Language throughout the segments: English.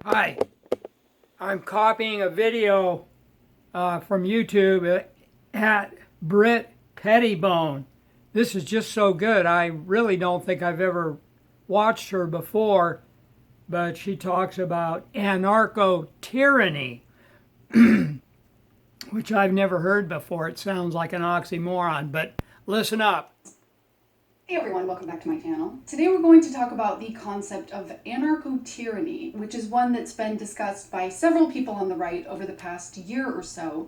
Hi, I'm copying a video from YouTube at Britt Pettibone. This is just so good. I really don't think I've ever watched her before, but she talks about anarcho tyranny, which I've never heard before. It sounds like an oxymoron, but listen up. Hey everyone, welcome back to my channel. Today we're going to talk about the concept of anarcho-tyranny, which is one that's been discussed by several people on the right over the past year or so,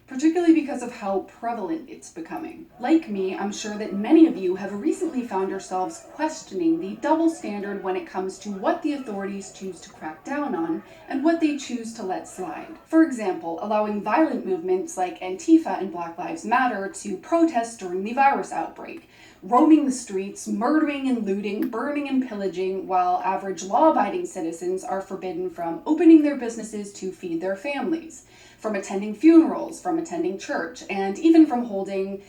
particularly because of how prevalent it's becoming. Like me, I'm sure that many of you have recently found yourselves questioning the double standard when it comes to what the authorities choose to crack down on and what they choose to let slide. For example, allowing violent movements like Antifa and Black Lives Matter to protest during the virus outbreak, roaming the streets, murdering and looting, burning and pillaging, while average law-abiding citizens are forbidden from opening their businesses to feed their families, from attending funerals, from attending church, and even from holding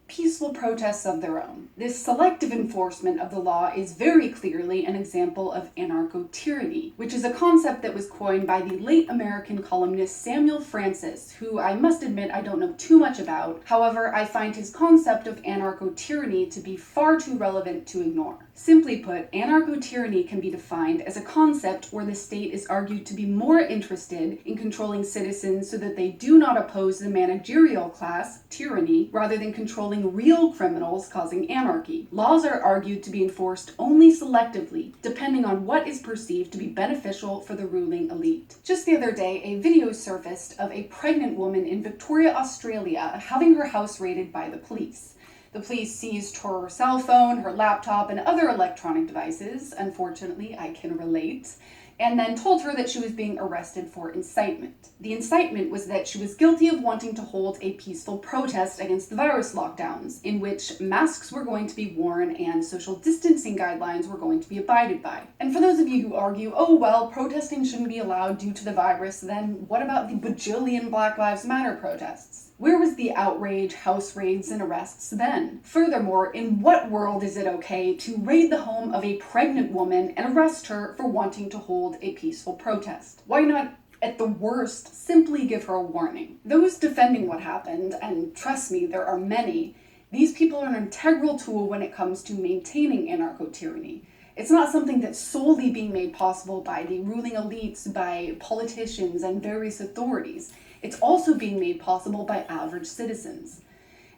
peaceful protests of their own. This selective enforcement of the law is very clearly an example of anarcho-tyranny, which is a concept that was coined by the late American columnist Samuel Francis, who I must admit I don't know too much about. However, I find his concept of anarcho-tyranny to be far too relevant to ignore. Simply put, anarcho-tyranny can be defined as a concept where the state is argued to be more interested in controlling citizens so that they do not oppose the managerial class, tyranny, rather than controlling real criminals causing anarchy. Laws are argued to be enforced only selectively, depending on what is perceived to be beneficial for the ruling elite. Just the other day, a video surfaced of a pregnant woman in Victoria, Australia, having her house raided by the police. The police seized her cell phone, her laptop, and other electronic devices. Unfortunately, I can relate. And then told her that she was being arrested for incitement. The incitement was that she was guilty of wanting to hold a peaceful protest against the virus lockdowns, in which masks were going to be worn and social distancing guidelines were going to be abided by. And for those of you who argue, oh well, protesting shouldn't be allowed due to the virus, then what about the bajillion Black Lives Matter protests? Where was the outrage, house raids, and arrests then? Furthermore, in what world is it okay to raid the home of a pregnant woman and arrest her for wanting to hold a peaceful protest? Why not, at the worst, simply give her a warning? Those defending what happened, and trust me, there are many, these people are an integral tool when it comes to maintaining anarcho-tyranny. It's not something that's solely being made possible by the ruling elites, by politicians, and various authorities. It's also being made possible by average citizens.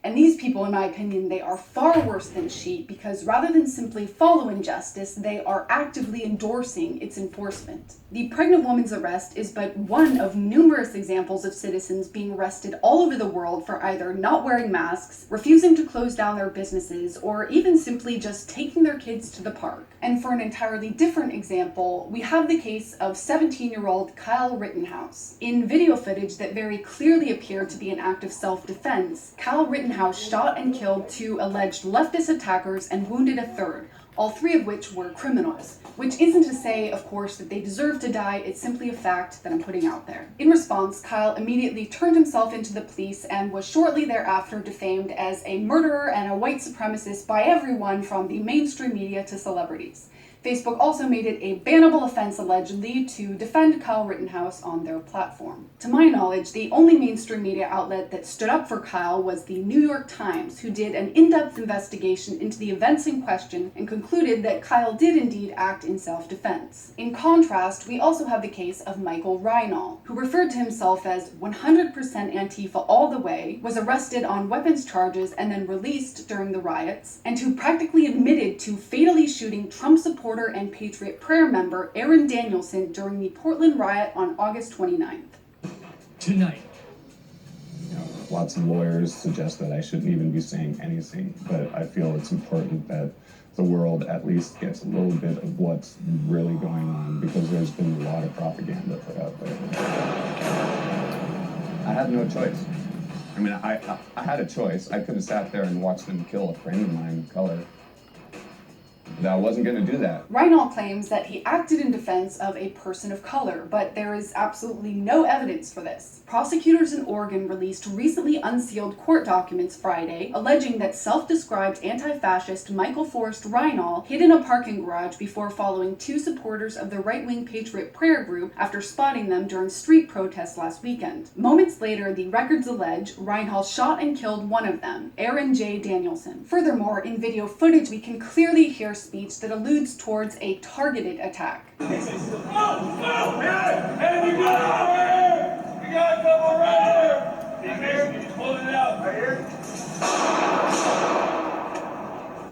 And these people, in my opinion, they are far worse than sheep because rather than simply follow injustice, they are actively endorsing its enforcement. The pregnant woman's arrest is but one of numerous examples of citizens being arrested all over the world for either not wearing masks, refusing to close down their businesses, or even simply just taking their kids to the park. And for an entirely different example, we have the case of 17-year-old Kyle Rittenhouse. In video footage that very clearly appeared to be an act of self-defense, Kyle Rittenhouse shot and killed two alleged leftist attackers and wounded a third, all three of which were criminals. Which isn't to say, of course, that they deserve to die, it's simply a fact that I'm putting out there. In response, Kyle immediately turned himself into the police and was shortly thereafter defamed as a murderer and a white supremacist by everyone from the mainstream media to celebrities. Facebook also made it a bannable offense, allegedly, to defend Kyle Rittenhouse on their platform. To my knowledge, the only mainstream media outlet that stood up for Kyle was the New York Times, who did an in-depth investigation into the events in question and concluded that Kyle did indeed act in self-defense. In contrast, we also have the case of Michael Reinald, who referred to himself as 100% Antifa all the way, was arrested on weapons charges and then released during the riots, and who practically admitted to fatally shooting Trump supporter and Patriot Prayer member Aaron Danielson during the Portland riot on August 29th. Tonight. Lots of lawyers suggest that I shouldn't even be saying anything, but I feel it's important that the world at least gets a little bit of what's really going on, because there's been a lot of propaganda put out there. I had no choice. I mean, I had a choice. I could have sat there and watched them kill a friend of mine of color. that I wasn't going to do that. Reinhold claims that he acted in defense of a person of color, but there is absolutely no evidence for this. Prosecutors in Oregon released recently unsealed court documents Friday, alleging that self-described anti-fascist Michael Forrest Reinhold hid in a parking garage before following two supporters of the right-wing Patriot Prayer Group after spotting them during street protests last weekend. Moments later, the records allege Reinhold shot and killed one of them, Aaron J. Danielson. Furthermore, in video footage, we can clearly hear speech that alludes towards a targeted attack.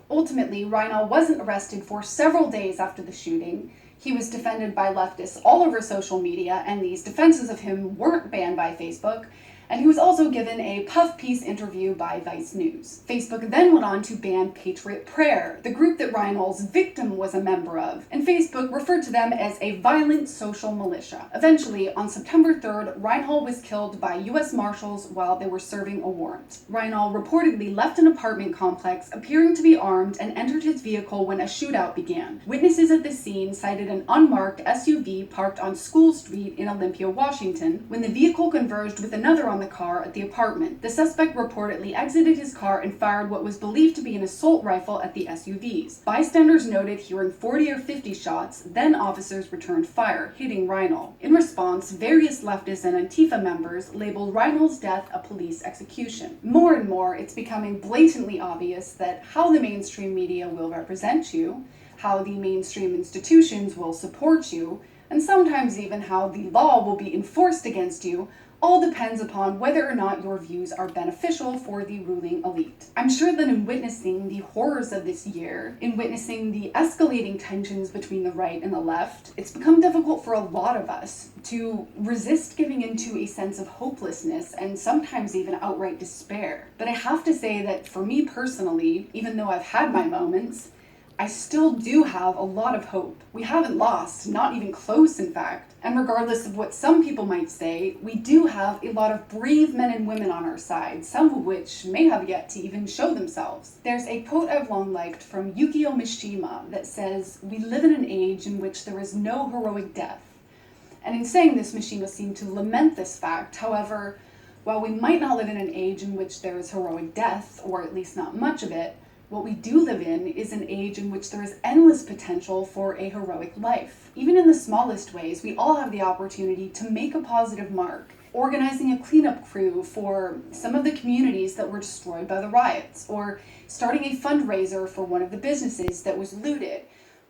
Ultimately, Reinhold wasn't arrested for several days after the shooting. He was defended by leftists all over social media, and these defenses of him weren't banned by Facebook. And he was also given a puff piece interview by Vice News. Facebook then went on to ban Patriot Prayer, the group that Reinhold's victim was a member of, and Facebook referred to them as a violent social militia. Eventually, on September 3rd, Reinhold was killed by U.S. Marshals while they were serving a warrant. Reinhold reportedly left an apartment complex appearing to be armed and entered his vehicle when a shootout began. Witnesses at the scene cited an unmarked SUV parked on School Street in Olympia, Washington, when the vehicle converged with another on the car at the apartment. The suspect reportedly exited his car and fired what was believed to be an assault rifle at the SUVs. Bystanders noted hearing 40 or 50 shots, then officers returned fire, hitting Reinhold. In response, various leftist and Antifa members labeled Reinhold's death a police execution. More and more, it's becoming blatantly obvious that how the mainstream media will represent you, how the mainstream institutions will support you, and sometimes even how the law will be enforced against you, all depends upon whether or not your views are beneficial for the ruling elite. I'm sure that in witnessing the horrors of this year, in witnessing the escalating tensions between the right and the left, it's become difficult for a lot of us to resist giving into a sense of hopelessness and sometimes even outright despair. But I have to say that for me personally, even though I've had my moments, I still do have a lot of hope. We haven't lost, not even close in fact. And regardless of what some people might say, we do have a lot of brave men and women on our side, some of which may have yet to even show themselves. There's a quote I've long liked from Yukio Mishima that says, "We live in an age in which there is no heroic death." And in saying this, Mishima seemed to lament this fact. However, while we might not live in an age in which there is heroic death, or at least not much of it, what we do live in is an age in which there is endless potential for a heroic life. Even in the smallest ways, we all have the opportunity to make a positive mark. Organizing a cleanup crew for some of the communities that were destroyed by the riots, or starting a fundraiser for one of the businesses that was looted,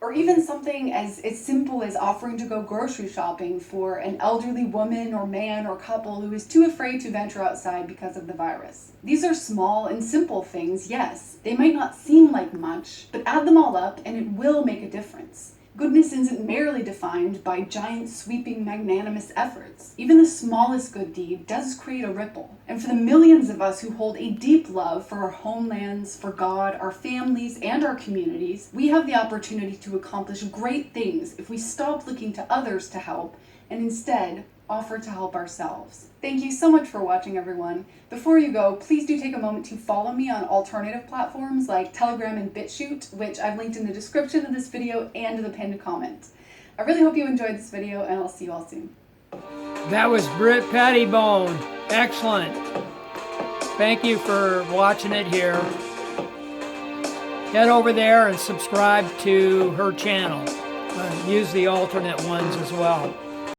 or even something as simple as offering to go grocery shopping for an elderly woman or man or couple who is too afraid to venture outside because of the virus. These are small and simple things, yes. They might not seem like much, but add them all up and it will make a difference. Goodness isn't merely defined by giant, sweeping, magnanimous efforts. Even the smallest good deed does create a ripple. And for the millions of us who hold a deep love for our homelands, for God, our families, and our communities, we have the opportunity to accomplish great things if we stop looking to others to help and instead offer to help ourselves. Thank you so much for watching, everyone. Before you go, please do take a moment to follow me on alternative platforms like Telegram and BitChute, which I've linked in the description of this video and the pinned comment. I really hope you enjoyed this video, and I'll see you all soon. That was Britt Pettibone. Excellent. Thank you for watching it here. Head over there and subscribe to her channel. Use the alternate ones as well.